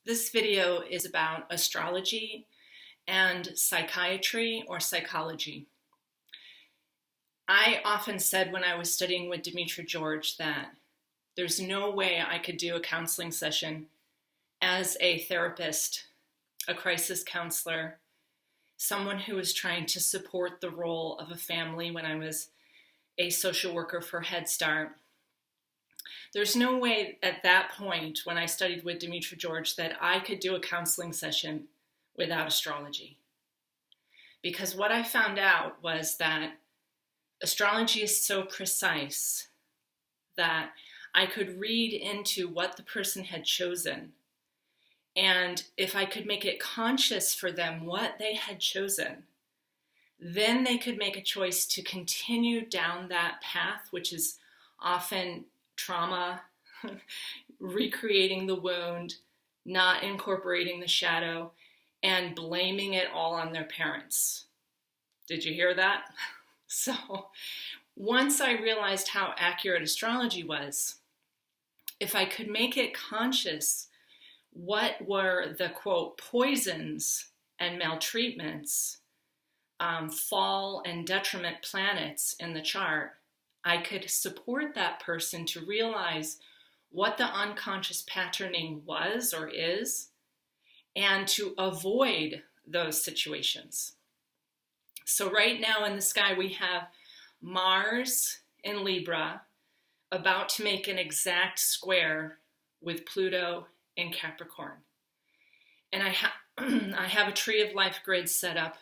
This video is about astrology and psychiatry or psychology. I often said when I was studying with Demetra George that there's no way I could do a counseling session as a therapist, a crisis counselor, someone who was trying to support the role of a family when I was a social worker for Head Start. There's no way at that point when I studied with Demetra George that I could do a counseling session without astrology. Because what I found out was that astrology is so precise that I could read into what the person had chosen. And if I could make it conscious for them what they had chosen, then they could make a choice to continue down that path, which is often trauma, recreating the wound, not incorporating the shadow, and blaming it all on their parents. Did you hear that? So once I realized how accurate astrology was, if I could make it conscious what were the, quote, poisons and maltreatments, fall and detriment planets in the chart, I could support that person to realize what the unconscious patterning was or is, and to avoid those situations. So right now in the sky we have Mars in Libra about to make an exact square with Pluto in Capricorn. And I have a tree of life grid set up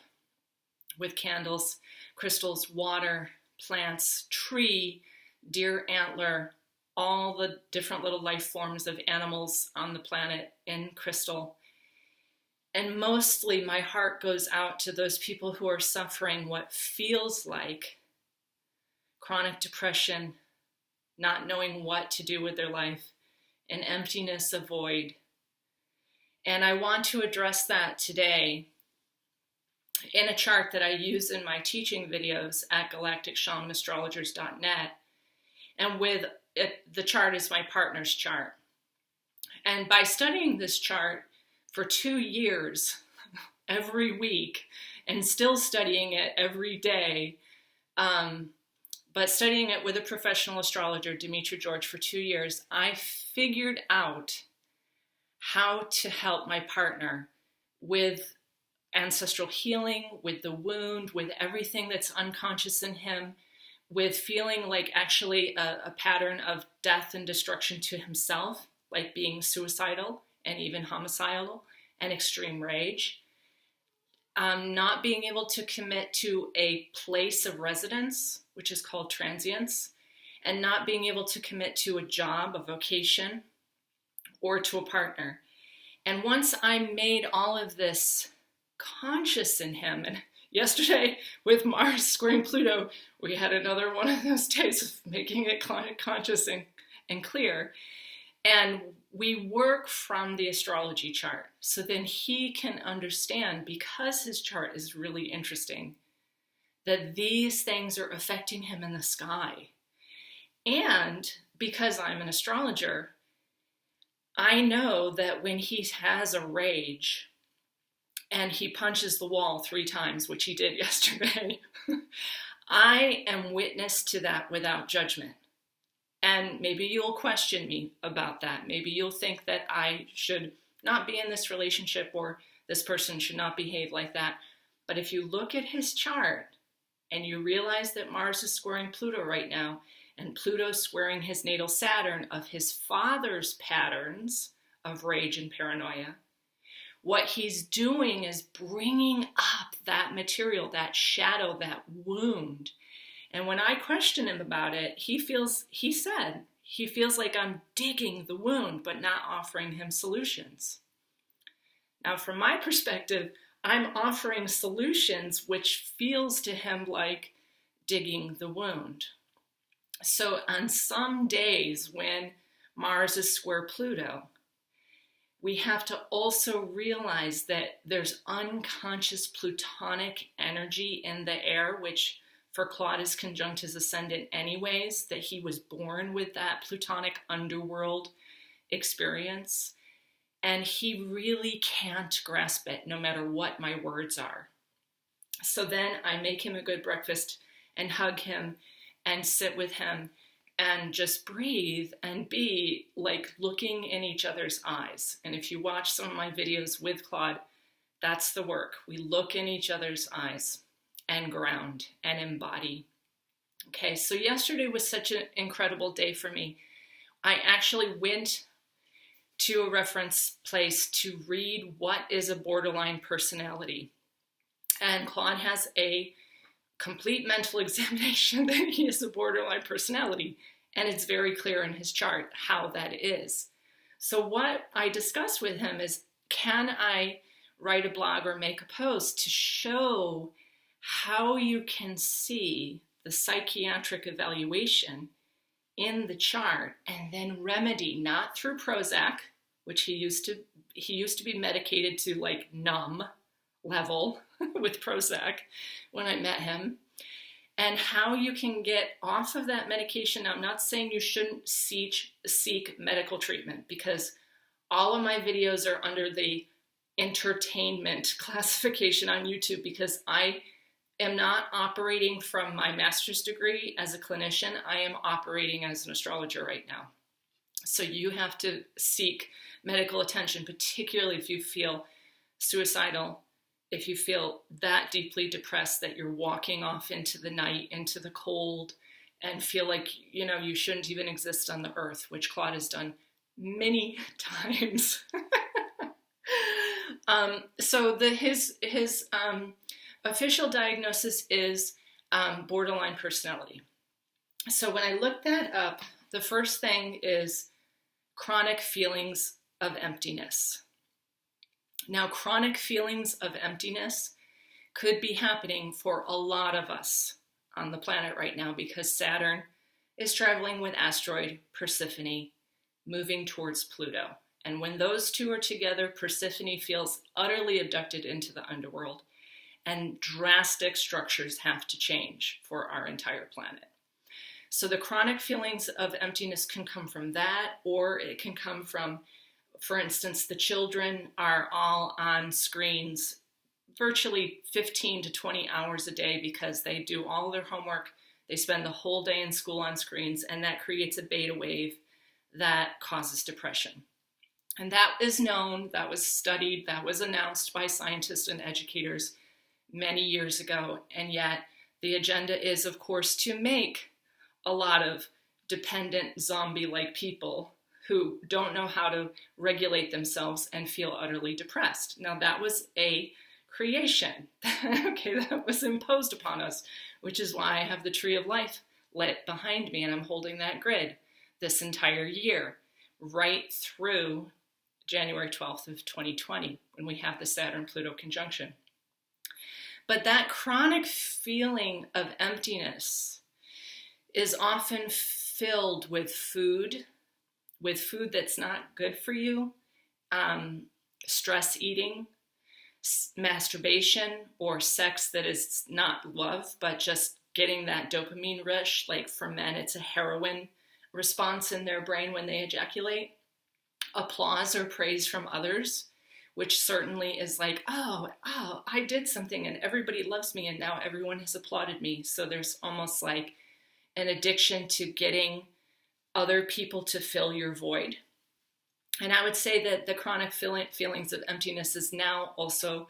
with candles, crystals, water, plants, tree, deer antler, all the different little life forms of animals on the planet in crystal. And mostly my heart goes out to those people who are suffering what feels like chronic depression, not knowing what to do with their life, an emptiness, a void. And I want to address that today in a chart that I use in my teaching videos at galacticshamanastrologers.net. And with it, the chart is my partner's chart. And by studying this chart for 2 years, every week, and still studying it every day, but studying it with a professional astrologer, Demetra George, for 2 years, I figured out how to help my partner with ancestral healing, with the wound, with everything that's unconscious in him, with feeling like actually a pattern of death and destruction to himself, like being suicidal and even homicidal and extreme rage, not being able to commit to a place of residence, which is called transience, and not being able to commit to a job, a vocation, or to a partner. And once I made all of this conscious in him, and yesterday with Mars squaring Pluto, we had another one of those days of making it conscious and clear. And we work from the astrology chart. So then he can understand, because his chart is really interesting, that these things are affecting him in the sky. And because I'm an astrologer, I know that when he has a rage and he punches the wall 3 times, which he did yesterday, I am witness to that without judgment. And maybe you'll question me about that. Maybe you'll think that I should not be in this relationship or this person should not behave like that. But if you look at his chart and you realize that Mars is squaring Pluto right now, and Pluto squaring his natal Saturn of his father's patterns of rage and paranoia, what he's doing is bringing up that material, that shadow, that wound. And when I question him about it, he said he feels like I'm digging the wound, but not offering him solutions. Now, from my perspective, I'm offering solutions which feels to him like digging the wound. So on some days when Mars is square Pluto, we have to also realize that there's unconscious plutonic energy in the air, which for Claude is conjunct his ascendant anyways, that he was born with that plutonic underworld experience. and he really can't grasp it no matter what my words are. So then I make him a good breakfast and hug him and sit with him and just breathe and be like looking in each other's eyes. And if you watch some of my videos with Claude, that's the work. We look in each other's eyes and ground and embody. Okay, so yesterday was such an incredible day for me. I actually went to a reference place to read what is a borderline personality. And Claude has a complete mental examination that he is a borderline personality. And it's very clear in his chart how that is. So what I discussed with him is, can I write a blog or make a post to show how you can see the psychiatric evaluation in the chart and then remedy, not through Prozac, which he used to be medicated to like numb level with Prozac when I met him, and how you can get off of that medication. Now, I'm not saying you shouldn't seek medical treatment, because all of my videos are under the entertainment classification on YouTube, because I am not operating from my master's degree as a clinician. I am operating as an astrologer right now. So you have to seek medical attention, particularly if you feel suicidal, if you feel that deeply depressed that you're walking off into the night, into the cold, and feel like, you know, you shouldn't even exist on the earth, which Claude has done many times. So his official diagnosis is borderline personality. So when I looked that up, the first thing is chronic feelings of emptiness. Now, chronic feelings of emptiness could be happening for a lot of us on the planet right now, because Saturn is traveling with asteroid Persephone, moving towards Pluto. And when those two are together, Persephone feels utterly abducted into the underworld, and drastic structures have to change for our entire planet. So the chronic feelings of emptiness can come from that, or it can come from, for instance, the children are all on screens virtually 15 to 20 hours a day because they do all their homework. They spend the whole day in school on screens, and that creates a beta wave that causes depression. And that is known, that was studied, that was announced by scientists and educators many years ago. And yet the agenda is, of course, to make a lot of dependent zombie-like people who don't know how to regulate themselves and feel utterly depressed. Now, that was a creation, okay, that was imposed upon us, which is why I have the Tree of Life lit behind me, and I'm holding that grid this entire year, right through January 12th of 2020, when we have the Saturn-Pluto conjunction. But that chronic feeling of emptiness is often filled with food that's not good for you, stress eating, masturbation, or sex that is not love, but just getting that dopamine rush. Like for men, it's a heroin response in their brain when they ejaculate. Applause or praise from others, which certainly is like, oh, I did something and everybody loves me and now everyone has applauded me. So there's almost like an addiction to getting other people to fill your void. And I would say that the chronic feelings of emptiness is now also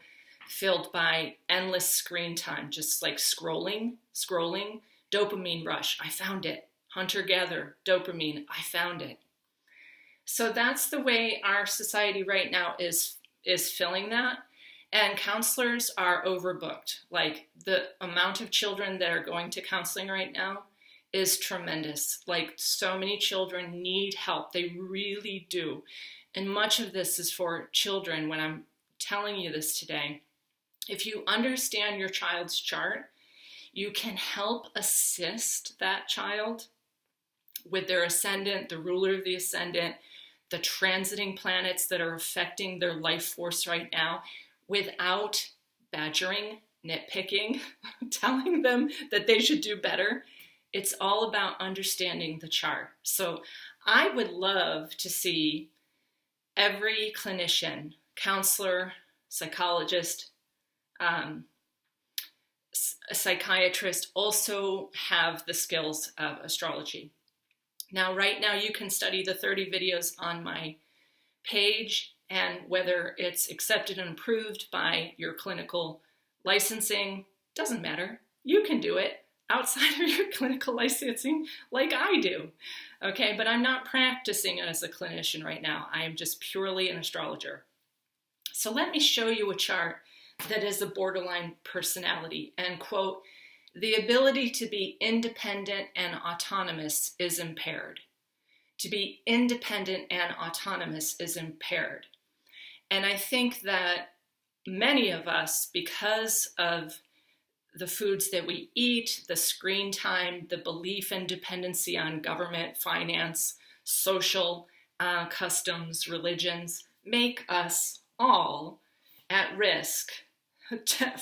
filled by endless screen time, just like scrolling, dopamine rush, I found it. Hunter-gatherer, dopamine, I found it. So that's the way our society right now is filling that. And counselors are overbooked. Like the amount of children that are going to counseling right now is tremendous. Like so many children need help. They really do. And much of this is for children. When I'm telling you this today, if you understand your child's chart, you can help assist that child with their ascendant, the ruler of the ascendant, the transiting planets that are affecting their life force right now, without badgering, nitpicking, telling them that they should do better. It's all about understanding the chart. So I would love to see every clinician, counselor, psychologist, a psychiatrist also have the skills of astrology. Now, right now, you can study the 30 videos on my page, and whether it's accepted and approved by your clinical licensing, doesn't matter. You can do it outside of your clinical licensing like I do, okay? But I'm not practicing as a clinician right now. I am just purely an astrologer. So let me show you a chart that is a borderline personality, and quote, the ability to be independent and autonomous is impaired. To be independent and autonomous is impaired. And I think that many of us, because of the foods that we eat, the screen time, the belief and dependency on government, finance, social customs, religions, make us all at risk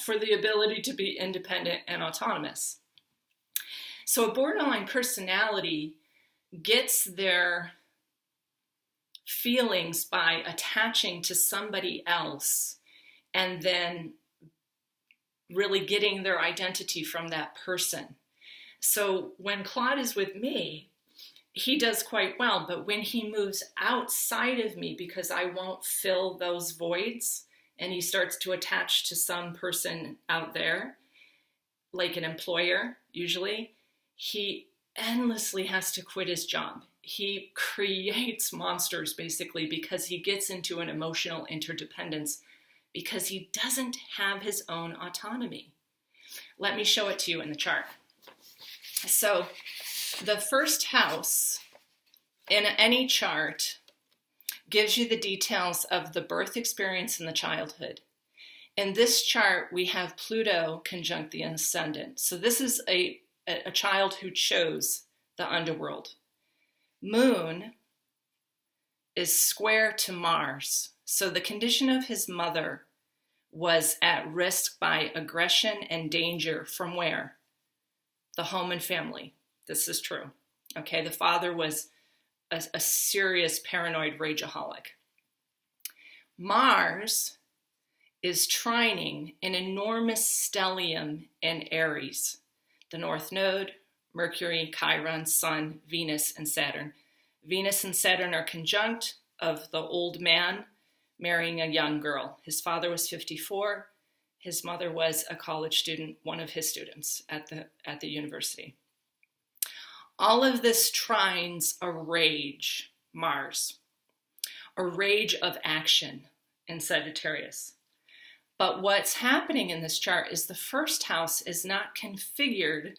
for the ability to be independent and autonomous. So a borderline personality gets their feelings by attaching to somebody else and then really getting their identity from that person. So when Claude is with me, he does quite well, but when he moves outside of me, because I won't fill those voids, and he starts to attach to some person out there, like an employer, usually, he endlessly has to quit his job. He creates monsters, basically, because he gets into an emotional interdependence because he doesn't have his own autonomy. Let me show it to you in the chart. So the first house in any chart gives you the details of the birth experience in the childhood. In this chart, we have Pluto conjunct the ascendant. So this is a child who chose the underworld. Moon is square to Mars. So the condition of his mother was at risk by aggression and danger from where? The home and family. This is true. Okay, the father was a serious paranoid rageaholic. Mars is trining an enormous stellium in Aries, the North Node, Mercury, Chiron, Sun, Venus, and Saturn. Venus and Saturn are conjunct of the old man marrying a young girl. His father was 54. His mother was a college student, one of his students at the university. All of this trines a rage, Mars, a rage of action in Sagittarius. But what's happening in this chart is the first house is not configured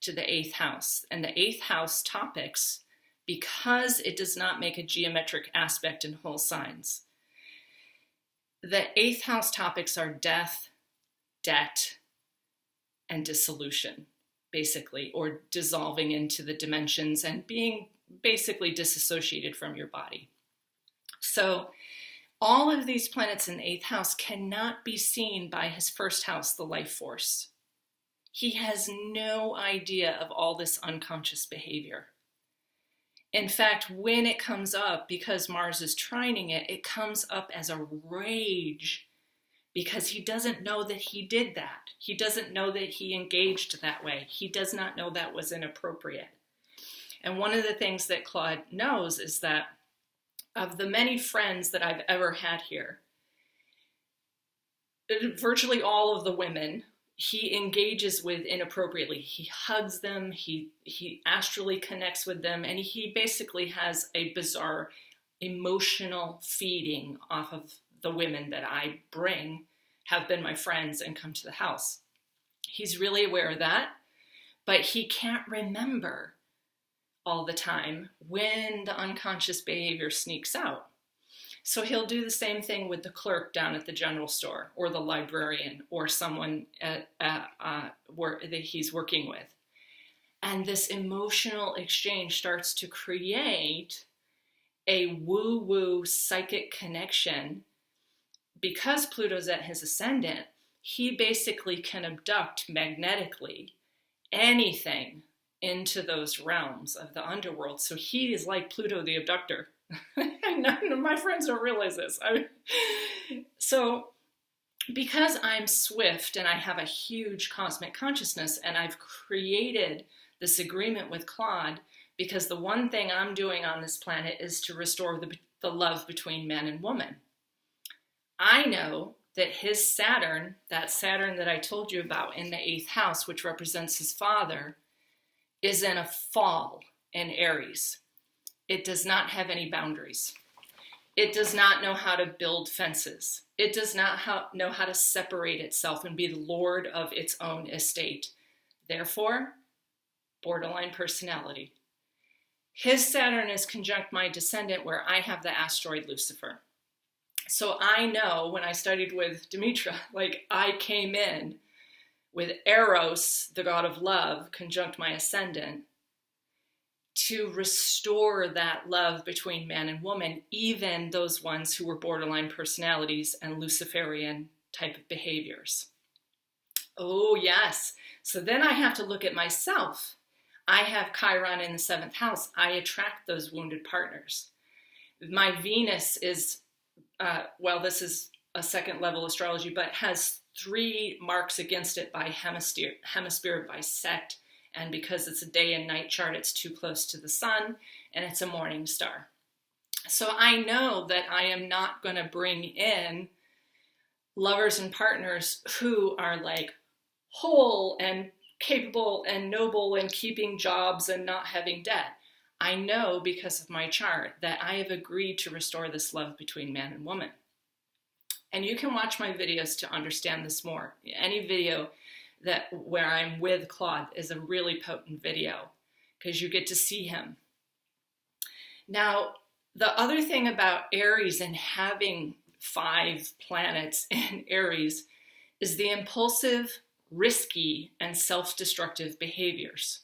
to the 8th house. And the 8th house topics, because it does not make a geometric aspect in whole signs, the 8th house topics are death, debt, and dissolution, basically, or dissolving into the dimensions and being basically disassociated from your body. So all of these planets in the 8th house cannot be seen by his first house, the life force. He has no idea of all this unconscious behavior. In fact, when it comes up, because Mars is trining it, it comes up as a rage because he doesn't know that he did that. He doesn't know that he engaged that way. He does not know that was inappropriate. And one of the things that Claude knows is that of the many friends that I've ever had here, virtually all of the women he engages with inappropriately. He hugs them, he astrally connects with them, and he basically has a bizarre emotional feeding off of the women that I bring, have been my friends and come to the house. He's really aware of that, but he can't remember all the time when the unconscious behavior sneaks out. So he'll do the same thing with the clerk down at the general store or the librarian or someone that he's working with. And this emotional exchange starts to create a woo-woo psychic connection. Because Pluto's at his ascendant, he basically can abduct magnetically anything into those realms of the underworld. So he is like Pluto the abductor, None of my friends don't realize this. So because I'm swift and I have a huge cosmic consciousness, and I've created this agreement with Claude, because the one thing I'm doing on this planet is to restore the love between man and woman. I know that his Saturn, that Saturn that I told you about in the 8th house, which represents his father, is in a fall in Aries. It does not have any boundaries. It does not know how to build fences. It does not know how to separate itself and be the lord of its own estate. Therefore, borderline personality. His Saturn is conjunct my descendant, where I have the asteroid Lucifer. So I know when I studied with Demetra, like, I came in with Eros, the god of love, conjunct my ascendant, to restore that love between man and woman, even those ones who were borderline personalities and Luciferian type of behaviors. Oh, yes. So then I have to look at myself. I have Chiron in the 7th house. I attract those wounded partners. My Venus is, this is a 2nd level astrology, but has 3 marks against it by hemisphere bisect. And because it's a day and night chart, it's too close to the sun, and it's a morning star. So I know that I am not going to bring in lovers and partners who are like whole and capable and noble and keeping jobs and not having debt. I know because of my chart that I have agreed to restore this love between man and woman. And you can watch my videos to understand this more. Any video where I'm with Claude is a really potent video because you get to see him. Now, the other thing about Aries and having 5 planets in Aries is the impulsive, risky, and self-destructive behaviors.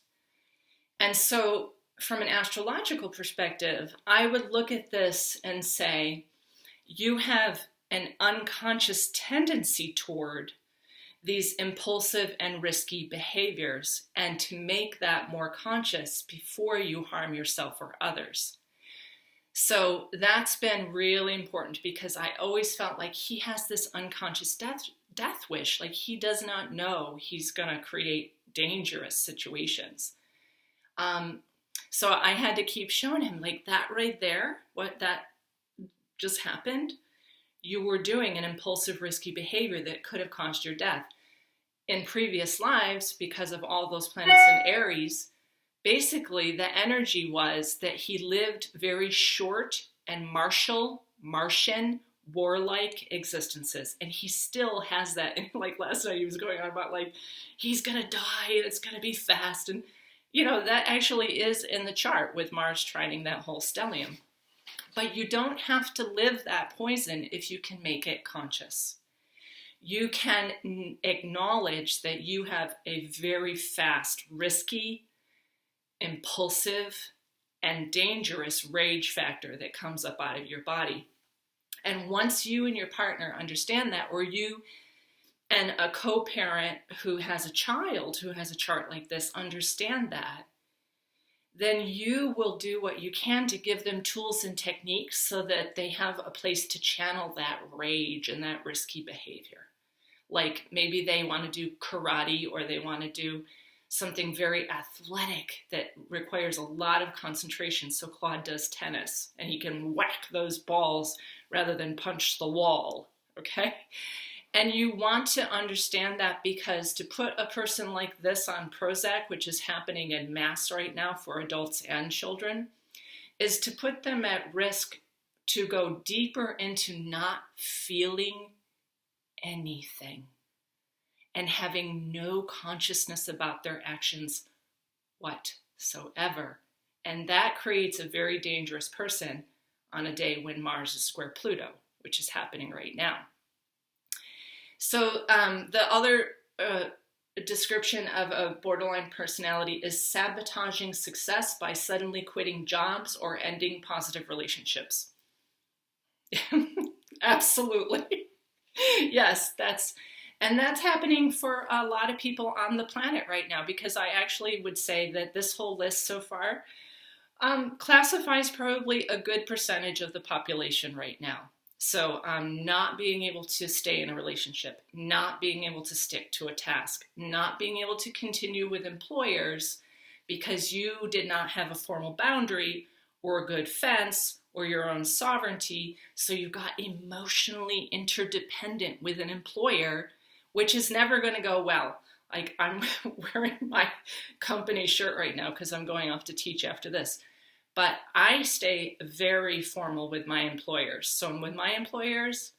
And so from an astrological perspective, I would look at this and say, you have an unconscious tendency toward these impulsive and risky behaviors, and to make that more conscious before you harm yourself or others. So that's been really important, because I always felt like he has this unconscious death wish. Like, he does not know he's going to create dangerous situations. So I had to keep showing him, like, that right there, what that just happened, you were doing an impulsive, risky behavior that could have caused your death. In previous lives, because of all those planets in Aries, basically the energy was that he lived very short and Martian, warlike existences. And he still has that. And like last night he was going on about, like, he's going to die and it's going to be fast. And, you know, that actually is in the chart with Mars trining that whole stellium. But you don't have to live that poison if you can make it conscious. You can acknowledge that you have a very fast, risky, impulsive, and dangerous rage factor that comes up out of your body. And once you and your partner understand that, or you and a co-parent who has a child who has a chart like this understand that, then you will do what you can to give them tools and techniques so that they have a place to channel that rage and that risky behavior. Like, maybe they want to do karate, or they want to do something very athletic that requires a lot of concentration. So Claude does tennis, and he can whack those balls rather than punch the wall, okay? And you want to understand that, because to put a person like this on Prozac, which is happening en masse right now for adults and children, is to put them at risk to go deeper into not feeling anything and having no consciousness about their actions whatsoever. And that creates a very dangerous person on a day when Mars is square Pluto, which is happening right now. So the other description of a borderline personality is sabotaging success by suddenly quitting jobs or ending positive relationships. Absolutely. Yes, that's happening for a lot of people on the planet right now, because I actually would say that this whole list so far, Classifies probably a good percentage of the population right now. So not being able to stay in a relationship, not being able to stick to a task, not being able to continue with employers because you did not have a formal boundary or a good fence or your own sovereignty. So you got emotionally interdependent with an employer, which is never going to go well. Like, I'm wearing my company shirt right now because I'm going off to teach after this. But I stay very formal with my employers. So with my employers,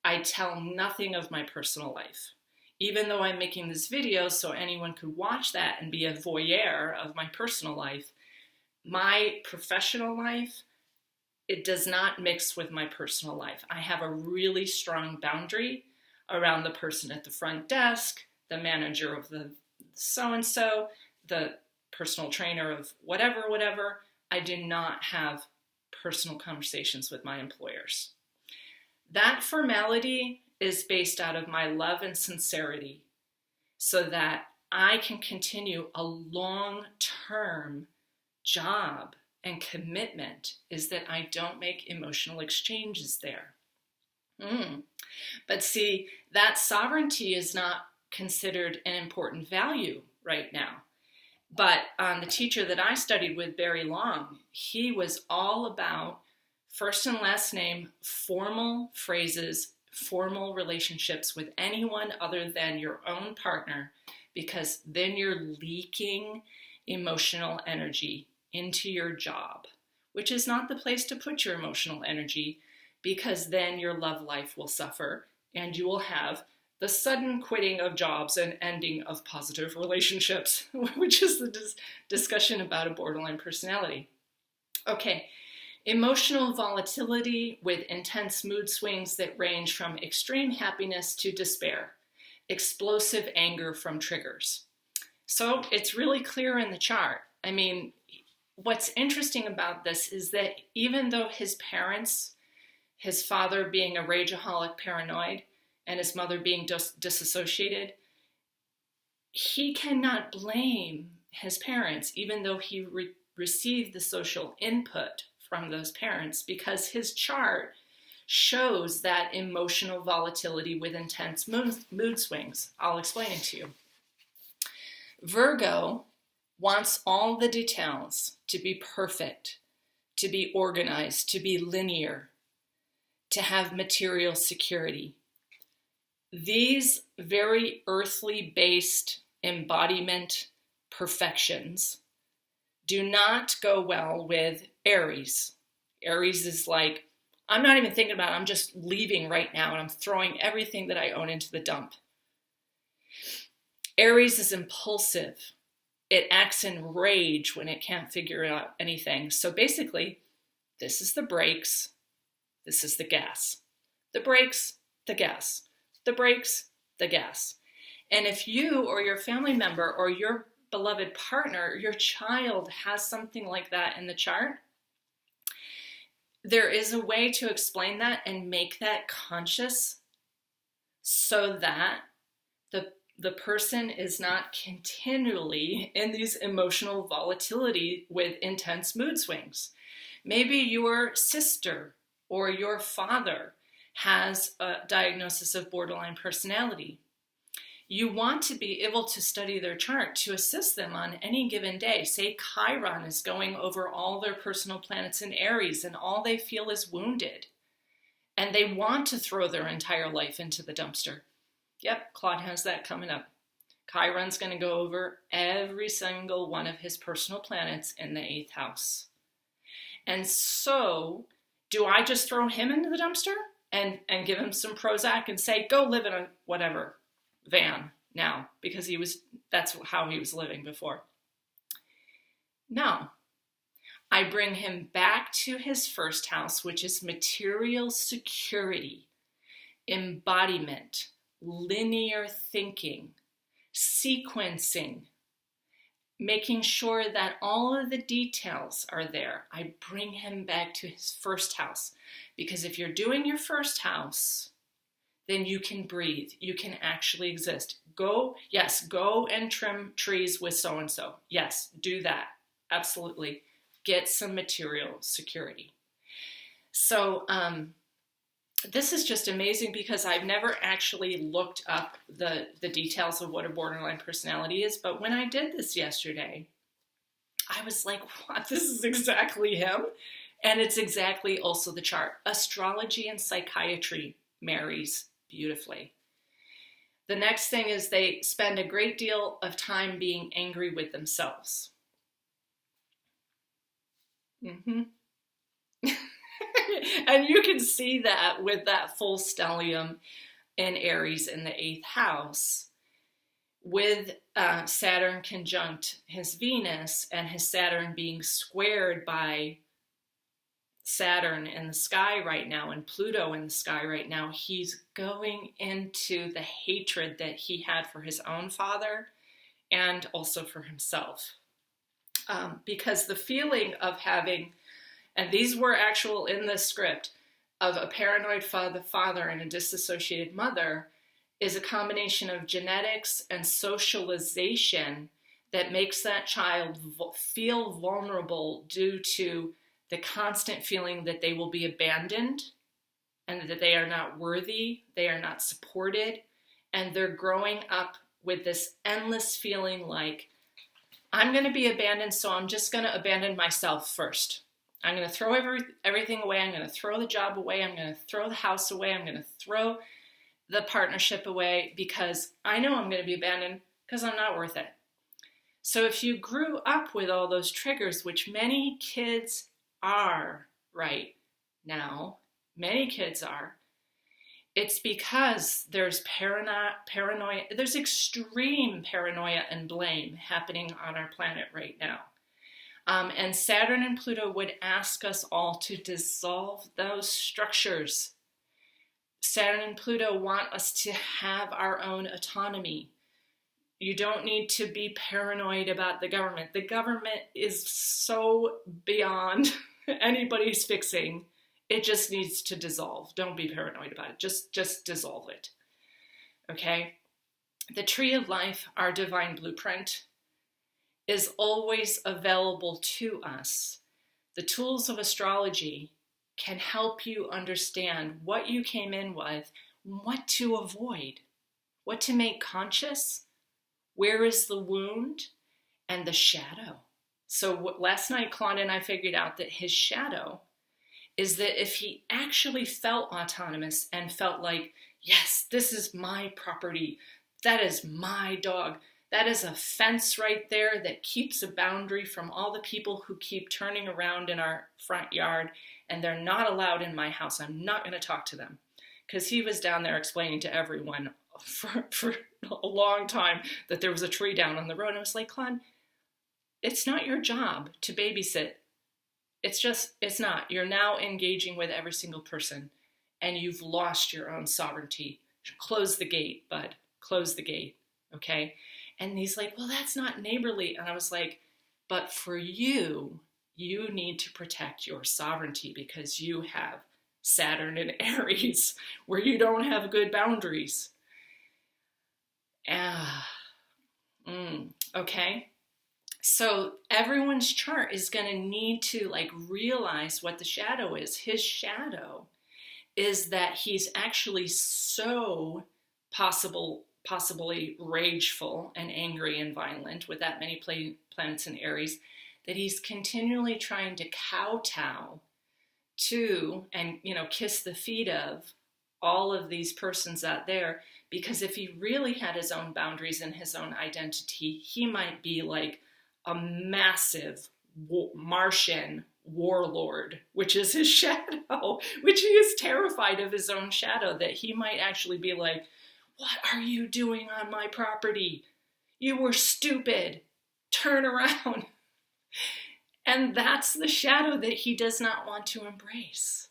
I tell nothing of my personal life. Even though I'm making this video so anyone could watch that and be a voyeur of my personal life, my professional life, it does not mix with my personal life. I have a really strong boundary around the person at the front desk, the manager of the so-and-so, the personal trainer of whatever. I do not have personal conversations with my employers. That formality is based out of my love and sincerity so that I can continue a long-term job and commitment, is that I don't make emotional exchanges there. But see, that sovereignty is not considered an important value right now. But the teacher that I studied with, Barry Long, he was all about first and last name, formal phrases, formal relationships with anyone other than your own partner, because then you're leaking emotional energy into your job, which is not the place to put your emotional energy, because then your love life will suffer and you will have the sudden quitting of jobs and ending of positive relationships, which is the discussion about a borderline personality. Okay, emotional volatility with intense mood swings that range from extreme happiness to despair, explosive anger from triggers. So it's really clear in the chart. I mean, what's interesting about this is that even though his parents, his father being a rageaholic paranoid, and his mother being disassociated, he cannot blame his parents, even though he received the social input from those parents, because his chart shows that emotional volatility with intense mood swings. I'll explain it to you. Virgo wants all the details to be perfect, to be organized, to be linear, to have material security. These very earthly based embodiment perfections do not go well with Aries. Aries is like, I'm not even thinking about it, I'm just leaving right now and I'm throwing everything that I own into the dump. Aries is impulsive. It acts in rage when it can't figure out anything. So basically, this is the brakes, this is the gas. The brakes, the gas. The brakes, the gas. And if you or your family member or your beloved partner, your child has something like that in the chart, there is a way to explain that and make that conscious so that the person is not continually in these emotional volatility with intense mood swings. Maybe your sister or your father has a diagnosis of borderline personality. You want to be able to study their chart to assist them on any given day. Say Chiron is going over all their personal planets in Aries and all they feel is wounded. And they want to throw their entire life into the dumpster. Yep, Claude has that coming up. Chiron's going to go over every single one of his personal planets in the 8th house. And so, do I just throw him into the dumpster and give him some Prozac and say, go live in a whatever van now, because that's how he was living before? No. I bring him back to his first house, which is material security, embodiment, linear thinking, sequencing, making sure that all of the details are there. I bring him back to his first house, because if you're doing your first house, then you can breathe. You can actually exist. Go and trim trees with so-and-so. Yes, do that. Absolutely. get some material security. So this is just amazing because I've never actually looked up the details of what a borderline personality is. But when I did this yesterday, I was like, what? This is exactly him. And it's exactly also the chart. Astrology and psychiatry marries beautifully. The next thing is they spend a great deal of time being angry with themselves. Mm-hmm. And you can see that with that full stellium in Aries in the 8th house, with Saturn conjunct his Venus and his Saturn being squared by Saturn in the sky right now and Pluto in the sky right now. He's going into the hatred that he had for his own father and also for himself. Because the feeling of having, and these were actual in the script, of a paranoid father and a disassociated mother is a combination of genetics and socialization that makes that child feel vulnerable due to the constant feeling that they will be abandoned and that they are not worthy, they are not supported, and they're growing up with this endless feeling like, I'm going to be abandoned, so I'm just going to abandon myself first. I'm going to throw everything away. I'm going to throw the job away. I'm going to throw the house away. I'm going to throw the partnership away because I know I'm going to be abandoned because I'm not worth it. So if you grew up with all those triggers, which many kids are right now, many kids are, it's because there's paranoia, there's extreme paranoia and blame happening on our planet right now. And Saturn and Pluto would ask us all to dissolve those structures. Saturn and Pluto want us to have our own autonomy. You don't need to be paranoid about the government. The government is so beyond anybody's fixing. It just needs to dissolve. Don't be paranoid about it. Just dissolve it. Okay? The tree of life, our divine blueprint, is always available to us. The tools of astrology can help you understand what you came in with, what to avoid, what to make conscious, where is the wound, and the shadow. So last night, Claude and I figured out that his shadow is that if he actually felt autonomous and felt like, yes, this is my property, that is my dog, that is a fence right there that keeps a boundary from all the people who keep turning around in our front yard, and they're not allowed in my house. I'm not going to talk to them. Because he was down there explaining to everyone for a long time that there was a tree down on the road. And I was like, Claude, it's not your job to babysit. It's not. You're now engaging with every single person, and you've lost your own sovereignty. Close the gate, bud. Close the gate, okay? And he's like, well, that's not neighborly. And I was like, but for you, you need to protect your sovereignty because you have Saturn in Aries where you don't have good boundaries. Okay? So everyone's chart is going to need to realize what the shadow is. His shadow is that he's actually so possibly rageful and angry and violent with that many planets in Aries that he's continually trying to kowtow to and kiss the feet of all of these persons out there, because if he really had his own boundaries and his own identity, he might be like a massive Martian warlord, which is his shadow, which he is terrified of his own shadow, that he might actually be like, what are you doing on my property? You were stupid. Turn around. And that's the shadow that he does not want to embrace.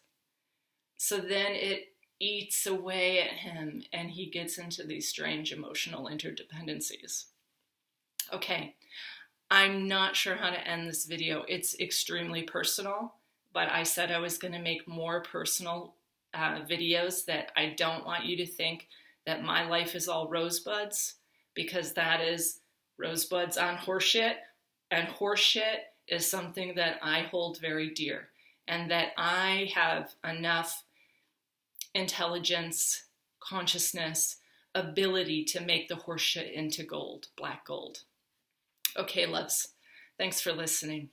So then it eats away at him and he gets into these strange emotional interdependencies. Okay, I'm not sure how to end this video. It's extremely personal, but I said I was going to make more personal videos that I don't want you to think that my life is all rosebuds, because that is rosebuds on horseshit, and horseshit is something that I hold very dear, and that I have enough intelligence, consciousness, ability to make the horseshit into gold, black gold. Okay, loves. Thanks for listening.